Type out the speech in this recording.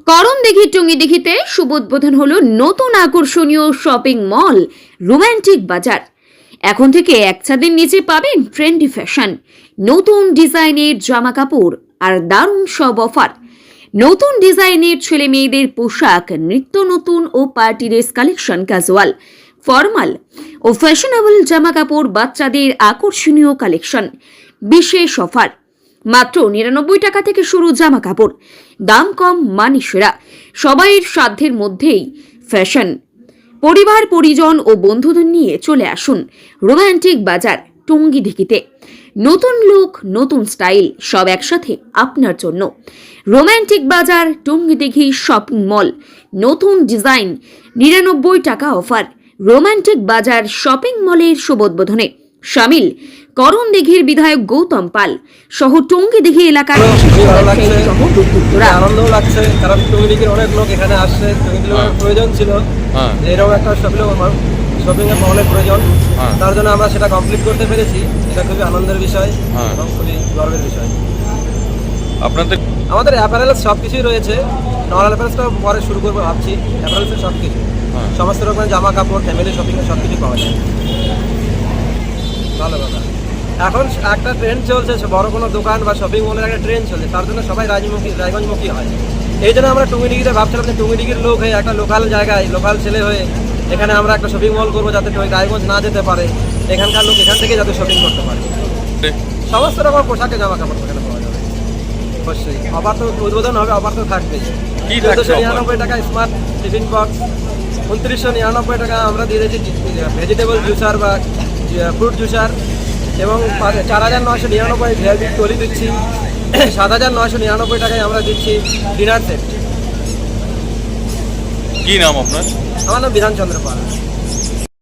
করণদিঘি টুঙ্গিদিঘিতে শুভ উদ্বোধন হলো নতুন আকর্ষণীয় শপিং মল রোমান্টিক বাজার। এখন থেকে এক ছাদের নিচে পাবেন ট্রেন্ডি ফ্যাশন, নতুন ডিজাইনের জামা কাপড় আর দারুণ সব অফার। নতুন ডিজাইনের ছেলে মেয়েদের পোশাক, নিত্য নতুন ও party dress collection, casual, formal ও ফ্যাশনেবল জামা কাপড়, বাচ্চাদের আকর্ষণীয় কালেকশন, বিশেষ অফার। মাত্র ৯৯ টাকা থেকে শুরু জামা কাপড়, দাম কম, মানে সেরা, সবাইয়ের সাধ্যের মধ্যেই ফ্যাশন। পরিবার, পরিজন ও বন্ধুদের নিয়ে চলে আসুন রোমান্টিক বাজার টুঙ্গিদিঘিতে। নতুন লুক, নতুন স্টাইল, সব একসাথে আপনার জন্য। রোমান্টিক বাজার টুঙ্গিদিঘি শপিং মল, নতুন ডিজাইন, ৯৯ টাকা অফার। রোমান্টিক বাজার শপিং মলের শুভ উদ্বোধনে শামিল করণদিঘির বিধায়ক গৌতম পাল সহ টুঙ্গিদিঘি এলাকার আনন্দও লাগছে, কারণ টুঙ্গিদিঘির অনেক লোক এখানে আসছে। টুঙ্গিদিঘির প্রয়োজন ছিল এরকম একটা শপিং এর মলের প্রয়োজন, তার জন্য আমরা সেটা কমপ্লিট করতে পেরেছি। এটা খুবই আনন্দের বিষয় এবং খুবই গর্বের বিষয়। আমাদের অ্যাপারেলস সব কিছুই রয়েছে। নর্মাল অ্যাপারেলসটা পরে শুরু করবো ভাবছি। অ্যাপারেলসের সব কিছু, সমস্ত রকমের জামা কাপড়, ফ্যামিলি শপিংয়ের সব কিছু পাওয়া যায়। ভালো কথা। এখন একটা ট্রেন্ড চলছে, বড় কোনো দোকান বা শপিং মলের একটা ট্রেন্ড চলছে, তার জন্য সবাই রায়গঞ্জমুখী হয়। এই জন্য আমরা টুঙ্গিদিঘিতে ভাবছিলাম যে টুঙ্গিদিঘির লোক হয়ে একটা লোকাল জায়গায়, লোকাল ছেলে হয়ে এখানে আমরা একটা শপিং মল করবো, যাতে রায়গঞ্জ না যেতে পারে, এখানকার লোক এখান থেকে যাতে শপিং করতে পারে। সমস্ত রকম পোশাকে জামা কাপড় এখানে পাওয়া যাবে। অবশ্যই অফার তো উদ্বোধন হবে, অফার তো থাকবেই। ১৪৯৯ টাকা স্মার্ট টিফিন বক্স, ২৯৯৯ টাকা আমরা দিয়ে দিচ্ছি ভেজিটেবল জুসার বা ফ্রুট জুসার, এবং ৪,৯৯৯ ভিআইপি টলি দিচ্ছি। ৭,৯৯৯ টাকায় আমরা দিচ্ছি ডিনার সেট। কি নাম আপনার? আমার নাম বিধানচন্দ্র পাল।